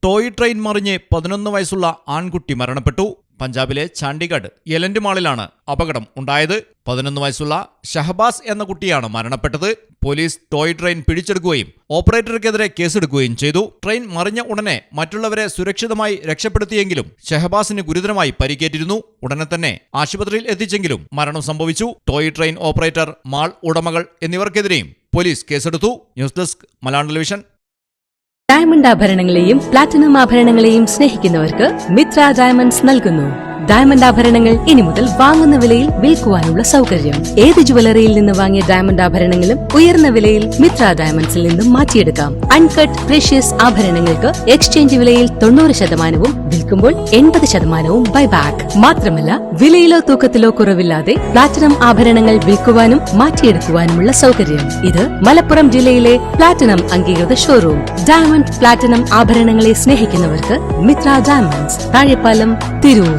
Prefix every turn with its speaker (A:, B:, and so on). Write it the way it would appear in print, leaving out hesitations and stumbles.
A: Toy train മറിഞ്ഞ് 11 വയസ്സുള്ള ആൺകുട്ടി മരണപ്പെട്ടു. പഞ്ചാബിലെ ചണ്ഡീഗഡ് എലന്റ് മാളിലാണ് അപകടം ഉണ്ടായത്. 11 വയസ്സുള്ള ഷഹബാസ് എന്ന കുട്ടിയാണ് മരണപ്പെട്ടത്. പോലീസ് ടോയ് ട്രെയിൻ പിടിച്ചെടുക്കുകയും ഓപ്പറേറ്റർക്കെതിരെ കേസെടുക്കുകയും ചെയ്തു. ട്രെയിൻ മറിഞ്ഞ ഉടനെ മറ്റുള്ളവരെ സുരക്ഷിതമായി രക്ഷപ്പെടുത്തിയെങ്കിലും ഷഹബാസിന് ഗുരുതരമായി പരിക്കേറ്റിരുന്നു. ഉടനെ തന്നെ ആശുപത്രിയിൽ എത്തിച്ചെങ്കിലും മരണം സംഭവിച്ചു. ടോയ് ട്രെയിൻ ഓപ്പറേറ്റർ, മാൾ ഉടമകൾ എന്നിവർക്കെതിരെയും പോലീസ് കേസെടുത്തു. News desk Malayalam television.
B: Diamond ആഭരണങ്ങളെയും പ്ലാറ്റിനം ആഭരണങ്ങളെയും സ്നേഹിക്കുന്നവർക്ക് മിത്ര ഡയമണ്ട്സ് നൽകുന്നു. ഡയമണ്ട് ആഭരണങ്ങൾ ഇനി മുതൽ വാങ്ങുന്ന വിലയിൽ വിൽക്കുവാനുള്ള സൗകര്യം. ഏത് ജുവലറിയിൽ നിന്ന് വാങ്ങിയ ഡയമണ്ട് ആഭരണങ്ങളും ഉയർന്ന വിലയിൽ മിത്ര ഡയമണ്ട്സിൽ നിന്നും മാറ്റിയെടുക്കാം. അൺകട്ട് പ്രഷ്യസ് ആഭരണങ്ങൾക്ക് എക്സ്ചേഞ്ച് വിലയിൽ 90%, വിൽക്കുമ്പോൾ 80% ബൈബാക്ക്. മാത്രമല്ല, വിലയിലോ തൂക്കത്തിലോ കുറവില്ലാതെ പ്ലാറ്റിനം ആഭരണങ്ങൾ വിൽക്കുവാനും മാറ്റിയെടുക്കുവാനുമുള്ള സൗകര്യം. ഇത് മലപ്പുറം ജില്ലയിലെ പ്ലാറ്റിനം അംഗീകൃത ഷോറൂം. ഡയമണ്ട് പ്ലാറ്റിനം ആഭരണങ്ങളെ സ്നേഹിക്കുന്നവർക്ക് മിത്ര ഡയമണ്ട്സ്, താഴെപ്പാലം, തിരൂർ.